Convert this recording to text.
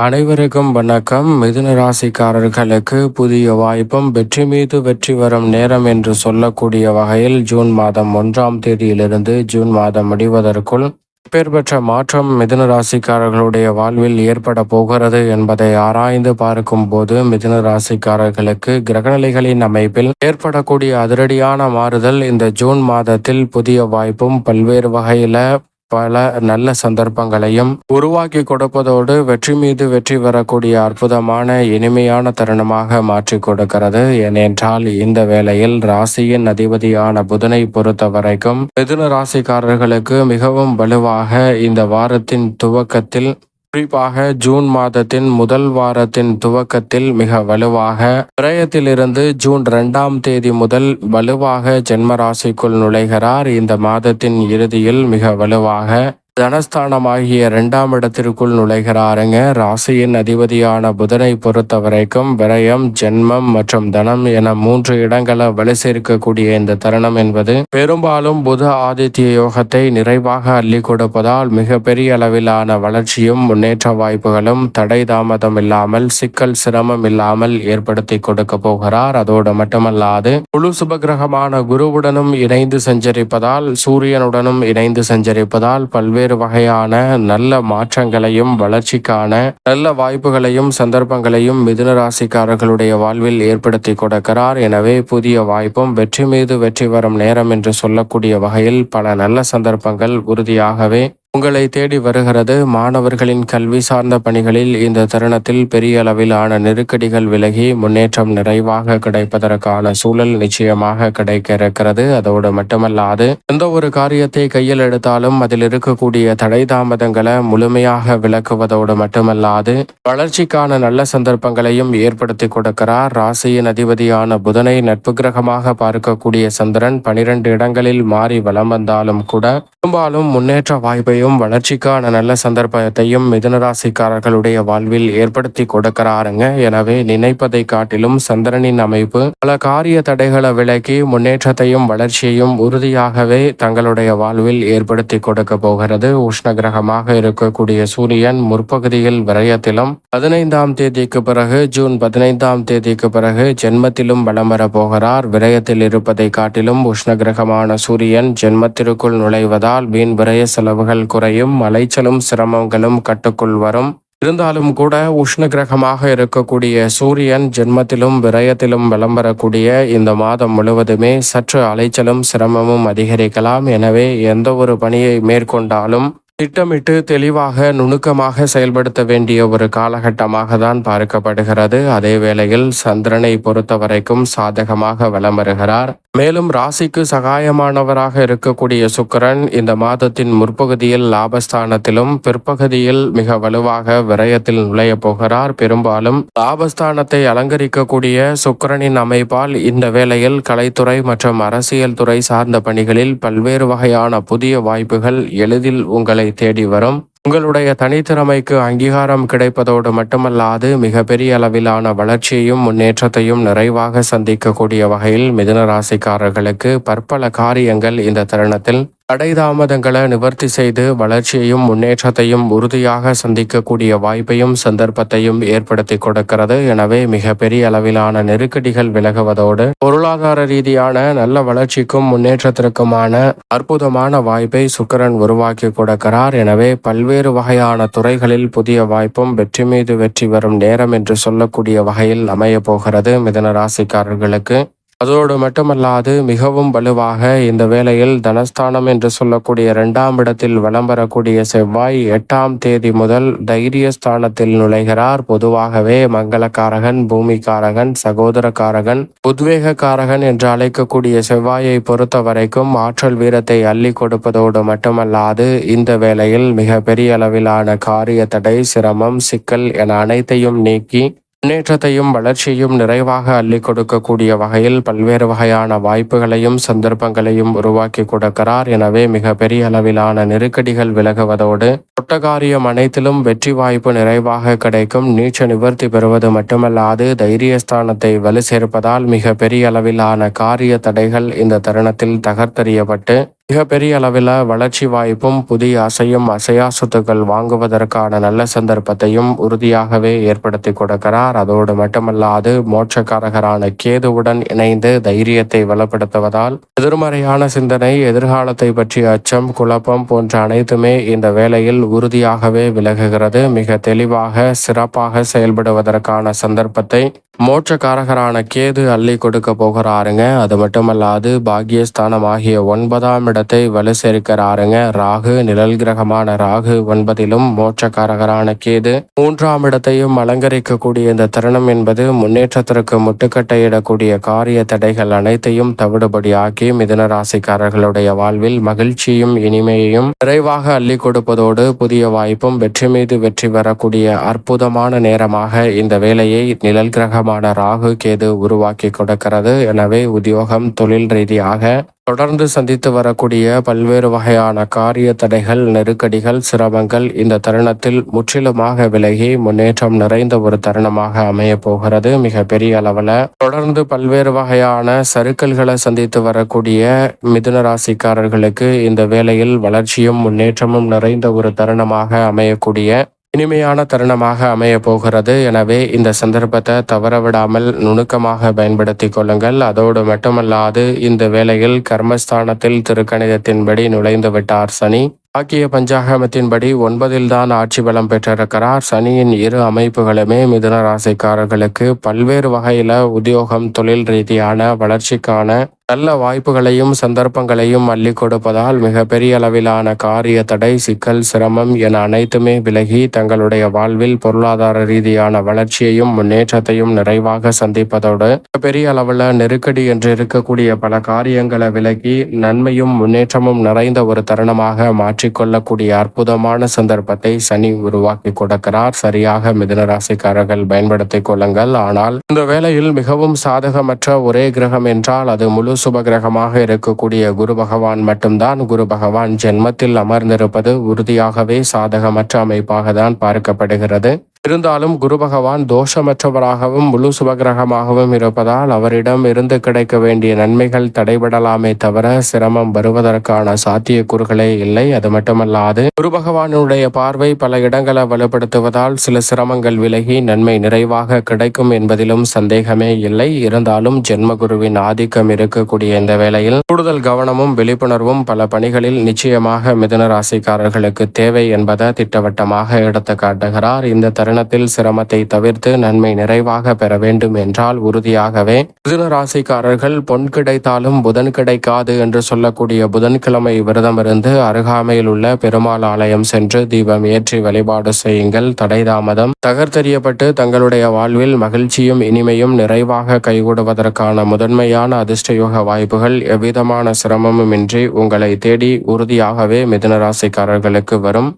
அனைவருக்கும் வணக்கம். மிதுன ராசிக்காரர்களுக்கு புதிய வாய்ப்பும் வெற்றி மீது வெற்றி வரும் நேரம் என்று சொல்லக்கூடிய வகையில் ஜூன் மாதம் 1ஆம் தேதியிலிருந்து ஜூன் மாதம் முடிவதற்குள் பெற்ற மாற்றம் மிதுன ராசிக்காரர்களுடைய வாழ்வில் ஏற்பட போகிறது என்பதை ஆராய்ந்து பார்க்கும் போது மிதுன ராசிக்காரர்களுக்கு கிரகநிலைகளின் அமைப்பில் ஏற்படக்கூடிய அதிரடியான மாறுதல் இந்த ஜூன் மாதத்தில் புதிய வாய்ப்பும் பல்வேறு வகையில பல நல்ல சந்தர்ப்பங்களையும் உருவாக்கி கொடுப்பதோடு வெற்றி மீது வெற்றி வரக்கூடிய அற்புதமான இனிமையான தருணமாக மாற்றி கொடுக்கிறது. ஏனென்றால் இந்த வேளையில் ராசியின் அதிபதியான புதனை பொறுத்த வரைக்கும் மிதுன ராசிக்காரர்களுக்கு மிகவும் வலுவாக இந்த வாரத்தின் துவக்கத்தில், குறிப்பாக ஜூன் மாதத்தின் முதல் வாரத்தின் துவக்கத்தில் மிக வலுவாக விரயத்திலிருந்து ஜூன் 2ஆம் தேதி முதல் வலுவாக ஜென்ம ராசிக்குள் நுழைகிறார். இந்த மாதத்தின் இறுதியில் மிக வலுவாக தனஸ்தானமாகிய 2ஆம் இடத்திற்குள் நுழைகிறாருங்க. ராசியின் அதிபதியான புதனை பொறுத்த வரைக்கும் விரயம், ஜென்மம் மற்றும் தனம் என 3 இடங்களை வலு சேர்க்கக்கூடிய இந்த தருணம் என்பது பெரும்பாலும் புத ஆதித்ய யோகத்தை நிறைவாக அள்ளி கொடுப்பதால் மிகப்பெரிய அளவிலான வளர்ச்சியும் முன்னேற்ற வாய்ப்புகளும் தடை தாமதம் இல்லாமல், சிக்கல் சிரமம் இல்லாமல் ஏற்படுத்தி கொடுக்க போகிறார். அதோடு மட்டுமல்லாது முழு சுபகிரகமான குருவுடனும் இணைந்து சஞ்சரிப்பதால், சூரியனுடனும் இணைந்து சஞ்சரிப்பதால் பல்வேறு வகையான நல்ல மாற்றங்களையும் வளர்ச்சிக்கான நல்ல வாய்ப்புகளையும் சந்தர்ப்பங்களையும் மிதுன ராசிக்காரர்களுடைய வாழ்வில் ஏற்படுத்தி கொடுக்கிறார். எனவே புதிய வாய்ப்பும் வெற்றி மீது வெற்றி வரும் நேரம் என்று சொல்லக்கூடிய வகையில் பல நல்ல சந்தர்ப்பங்கள் உறுதியாகவே உங்களை தேடி வருகிறது. மாணவர்களின் கல்வி சார்ந்த பணிகளில் இந்த தருணத்தில் பெரிய அளவிலான நெருக்கடிகள் விலகி முன்னேற்றம் நிறைவாக கிடைப்பதற்கான சூழல் நிச்சயமாக கிடைக்க இருக்கிறது. அதோடு மட்டுமல்லாது எந்த ஒரு காரியத்தை கையில் எடுத்தாலும் அதில் இருக்கக்கூடிய தடை தாமதங்களை முழுமையாக விளக்குவதோடு மட்டுமல்லாது வளர்ச்சிக்கான நல்ல சந்தர்ப்பங்களையும் ஏற்படுத்தி கொடுக்கிறார். ராசியின் அதிபதியான புதனை நட்பு கிரகமாக பார்க்கக்கூடிய சந்திரன் 12 இடங்களில் மாறி வலம் வந்தாலும் கூட பெரும்பாலும் முன்னேற்ற வாய்ப்பை வளர்ச்சிக்கான நல்ல சந்தர்ப்பத்தையும் மிதுனராசிக்காரர்களுடைய வாழ்வில் ஏற்படுத்தி கொடுக்கிறாருங்க. எனவே நினைப்பதை காட்டிலும் சந்திரனின் அமைப்பு பல காரிய தடைகளை விலக்கி முன்னேற்றத்தையும் வளர்ச்சியையும் உறுதியாகவே தங்களுடைய வாழ்வில் ஏற்படுத்தி கொடுக்க போகிறது. உஷ்ண கிரகமாக இருக்கக்கூடிய சூரியன் முற்பகுதியில் விரயத்திலும் 15ஆம் தேதிக்கு பிறகு ஜூன் 15ஆம் தேதிக்கு பிறகு ஜென்மத்திலும் வலம் வர போகிறார். விரயத்தில் இருப்பதை காட்டிலும் உஷ்ண கிரகமான சூரியன் ஜென்மத்திற்குள் நுழைவதால் வீண் விரய செலவுகள் குறையும், அலைச்சலும் சிரமங்களும் கட்டுக்குள் வரும். இருந்தாலும் கூட உஷ்ண கிரகமாக இருக்கக்கூடிய சூரியன் ஜென்மத்திலும் விரயத்திலும் விளம்பரக்கூடிய இந்த மாதம் முழுவதுமே சற்று அலைச்சலும் சிரமமும் அதிகரிக்கலாம். எனவே எந்த ஒரு பணியை மேற்கொண்டாலும் திட்டமிட்டு தெளிவாக நுணுக்கமாக செயல்படுத்த வேண்டிய ஒரு காலகட்டமாக தான் பார்க்கப்படுகிறது. அதே வேளையில் சந்திரனை பொறுத்த வரைக்கும் சாதகமாக வலம் வருகிறார். மேலும் ராசிக்கு சகாயமானவராக இருக்கக்கூடிய சுக்கிரன் இந்த மாதத்தின் முற்பகுதியில் லாபஸ்தானத்திலும் பிற்பகுதியில் மிக வலுவாக விரயத்தில் நுழைய போகிறார். பெரும்பாலும் லாபஸ்தானத்தை அலங்கரிக்கக்கூடிய சுக்கிரனின் அமைப்பால் இந்த வேளையில் கலைத்துறை மற்றும் அரசியல் துறை சார்ந்த பணிகளில் பல்வேறு வகையான புதிய வாய்ப்புகள் எளிதில் உங்களை தேடி வரும். உங்களுடைய தனித்திறமைக்கு அங்கீகாரம் கிடைப்பதோடு மட்டுமல்லாது மிகப்பெரிய அளவிலான வளர்ச்சியையும் முன்னேற்றத்தையும் நிறைவாக சந்திக்கக்கூடிய வகையில் மிதுன ராசிக்காரர்களுக்கு பற்பல காரியங்கள் இந்த தருணத்தில் தடை தாமதங்களை நிவர்த்தி செய்து வளர்ச்சியையும் முன்னேற்றத்தையும் உறுதியாக சந்திக்கக்கூடிய வாய்ப்பையும் சந்தர்ப்பத்தையும் ஏற்படுத்தி கொடுக்கிறது. எனவே மிக பெரிய அளவிலான நெருக்கடிகள் விலகுவதோடு பொருளாதார ரீதியான நல்ல வளர்ச்சிக்கும் முன்னேற்றத்திற்குமான அற்புதமான வாய்ப்பை சுக்கிரன் உருவாக்கி கொடுக்கிறார். எனவே பல்வேறு வகையான துறைகளில் புதிய வாய்ப்பும் வெற்றி மீது வெற்றி வரும் நேரம் என்று சொல்லக்கூடிய வகையில் அமைய போகிறது மிதுன ராசிக்காரர்களுக்கு. அதோடு மட்டுமல்லாது மிகவும் வலுவாக இந்த வேளையில் தனஸ்தானம் என்று சொல்லக்கூடிய 2ஆம் இடத்தில் வலம் வரக்கூடிய செவ்வாய் 8ஆம் தேதி முதல் தைரியஸ்தானத்தில் நுழைகிறார். பொதுவாகவே மங்களக்காரகன், பூமிக்காரகன், சகோதரக்காரகன், உத்வேகக்காரகன் என்று அழைக்கக்கூடிய செவ்வாயை பொறுத்த வரைக்கும் ஆற்றல் வீரத்தை அள்ளி கொடுப்பதோடு மட்டுமல்லாது இந்த வேளையில் மிக பெரிய அளவிலான காரிய தடை, சிரமம், சிக்கல் என அனைத்தையும் நீக்கி முன்னேற்றத்தையும் வளர்ச்சியும் நிறைவாக அள்ளி கொடுக்கக்கூடிய வகையில் பல்வேறு வகையான வாய்ப்புகளையும் சந்தர்ப்பங்களையும் உருவாக்கி கொடுக்கிறார். எனவே மிக பெரிய அளவிலான நெருக்கடிகள் விலகுவதோடு தொட்ட காரியம் அனைத்திலும் வெற்றி வாய்ப்பு நிறைவாக கிடைக்கும். நீச்ச நிவர்த்தி பெறுவது மட்டுமல்லாது தைரியஸ்தானத்தை வலு சேர்ப்பதால் மிக பெரிய அளவிலான காரிய தடைகள் இந்த தருணத்தில் தகர்த்தெறியப்பட்டு மிகப்பெரிய அளவில் வளர்ச்சி வாய்ப்பும் புதிய அசையும் அசையா சொத்துக்கள் வாங்குவதற்கான நல்ல சந்தர்ப்பத்தையும் உறுதியாகவே ஏற்படுத்தி கொடுக்கிறார். அதோடு மட்டுமல்லாது மோட்சக்காரகரான கேதுவுடன் இணைந்து தைரியத்தை வளப்படுத்துவதால் எதிர்மறையான சிந்தனை, எதிர்காலத்தை பற்றிய அச்சம், குழப்பம் போன்ற அனைத்துமே இந்த வேளையில் உறுதியாகவே விலகுகிறது. மிக தெளிவாக சிறப்பாக செயல்படுவதற்கான சந்தர்ப்பத்தை மோட்சக்காரகரான கேது அள்ளி கொடுக்க போகிறாருங்க. அது மட்டுமல்லாது பாக்கியஸ்தானமாகிய 9ஆம் இடத்தை வலு சேர்க்கிறாருங்க. ராகு, நிழல் கிரகமான ராகு 9லும் மோட்சக்காரகரான கேது 3ஆம் இடத்தையும் அலங்கரிக்கக்கூடிய இந்த தருணம் என்பது முன்னேற்றத்திற்கு முட்டுக்கட்டையிடக்கூடிய காரிய தடைகள் அனைத்தையும் தவிடுபடியாக்கி மிதுன ராசிக்காரர்களுடைய வாழ்வில் மகிழ்ச்சியும் இனிமையையும் நிறைவாக அள்ளி கொடுப்பதோடு புதிய வாய்ப்பும் வெற்றி மீது வெற்றி வரக்கூடிய அற்புதமான நேரமாக இந்த வேலையை நிழல் கிரகமான ராகு கேது உருவாக்கி கொடுக்கிறது. எனவே உத்தியோகம், தொழில் ரீதியாக தொடர்ந்து சந்தித்து வரக்கூடிய பல்வேறு வகையான காரிய தடைகள், நெருக்கடிகள், சிரமங்கள் இந்த தருணத்தில் முற்றிலுமாக விலகி முன்னேற்றம் நிறைந்த ஒரு தருணமாக அமைய போகிறது. மிக பெரிய அளவில் தொடர்ந்து பல்வேறு வகையான சறுக்கல்களை சந்தித்து வரக்கூடிய மிதுன ராசிக்காரர்களுக்கு இந்த வேளையில் வளர்ச்சியும் முன்னேற்றமும் நிறைந்த ஒரு தருணமாக அமையக்கூடிய இனிமையான தருணமாக அமைய போகிறது. எனவே இந்த சந்தர்ப்பத்தை தவறவிடாமல் நுணுக்கமாக பயன்படுத்தி கொள்ளுங்கள். அதோடு மட்டுமல்லாது இந்த வேளையில் கர்மஸ்தானத்தில் திருக்கணிதத்தின்படி நுழைந்து விட்டார் சனி. பாக்கிய பஞ்சாகமத்தின்படி 9ல் தான் ஆட்சி பலம் பெற்றிருக்கிறார். சனியின் இரு அமைப்புகளுமே மிதுன ராசிக்காரர்களுக்கு பல்வேறு வகையில உத்தியோகம், தொழில் ரீதியான வளர்ச்சிக்கான நல்ல வாய்ப்புகளையும் சந்தர்ப்பங்களையும் அள்ளி கொடுப்பதால் மிகப்பெரிய அளவிலான காரிய தடை, சிக்கல், சிரமம் என அனைத்துமே விலகி தங்களுடைய வாழ்வில் பொருளாதார ரீதியான வளர்ச்சியையும் முன்னேற்றத்தையும் நிறைவாக சந்திப்பதோடு பெரிய அளவில் நெருக்கடி என்று இருக்கக்கூடிய பல காரியங்களை விலகி நன்மையும் முன்னேற்றமும் நிறைந்த ஒரு தருணமாக மாற்றிக்கொள்ளக்கூடிய அற்புதமான சந்தர்ப்பத்தை சனி உருவாக்கி கொடுக்கிறார். சரியாக மிதுன ராசிக்காரர்கள் பயன்படுத்திக் கொள்ளுங்கள். ஆனால் இந்த வேளையில் மிகவும் சாதகமற்ற ஒரே கிரகம் என்றால் அது முழு சுப கிரகமாக இருக்கக்கூடிய குரு பகவான் மட்டும்தான். குரு பகவான் ஜென்மத்தில் அமர்ந்திருப்பது உறுதியாகவே சாதகமற்ற அமைப்பாக தான் பார்க்கப்படுகிறது. இருந்தாலும் குரு பகவான் தோஷமற்றவராகவும் முழு சுபகிரகமாகவும் இருப்பதால் அவரிடம் இருந்து கிடைக்க வேண்டிய நன்மைகள் தடைபடலாமே தவிர சிரமம் வருவதற்கான சாத்தியக்கூறுகளே இல்லை. அது மட்டுமல்லாது குரு பகவானுடைய பார்வை பல இடங்களை வலுப்படுத்துவதால் சில சிரமங்கள் விலகி நன்மை நிறைவாக கிடைக்கும் என்பதிலும் சந்தேகமே இல்லை. இருந்தாலும் ஜென்மகுருவின் ஆதிக்கம் இருக்கக்கூடிய இந்த வேளையில் கூடுதல் கவனமும் விழிப்புணர்வும் பல பணிகளில் நிச்சயமாக மிதுன ராசிக்காரர்களுக்கு தேவை என்பதை திட்டவட்டமாக எடுத்து காட்டுகிறார். இந்த தருணத்தில் சிரமத்தை தவிர்த்து நன்மை நிறைவாக பெற வேண்டும் என்றால் உறுதியாகவே மிதுன ராசிக்காரர்கள் பொன் கிடைத்தாலும் புதன் கிடைக்காது என்று சொல்லக்கூடிய புதன்கிழமை விரதம் இருந்து அருகாமையில் உள்ள பெருமாள் ஆலயம் சென்று தீபம் ஏற்றி வழிபாடு செய்யுங்கள். தடை தாமதம் தகர்த்தெறியப்பட்டு தங்களுடைய வாழ்வில் மகிழ்ச்சியும் இனிமையும் நிறைவாக கைகூடுவதற்கான முதன்மையான அதிர்ஷ்டயோக வாய்ப்புகள் எவ்விதமான சிரமமுமின்றி உங்களை தேடி உறுதியாகவே மிதுன ராசிக்காரர்களுக்கு வரும்.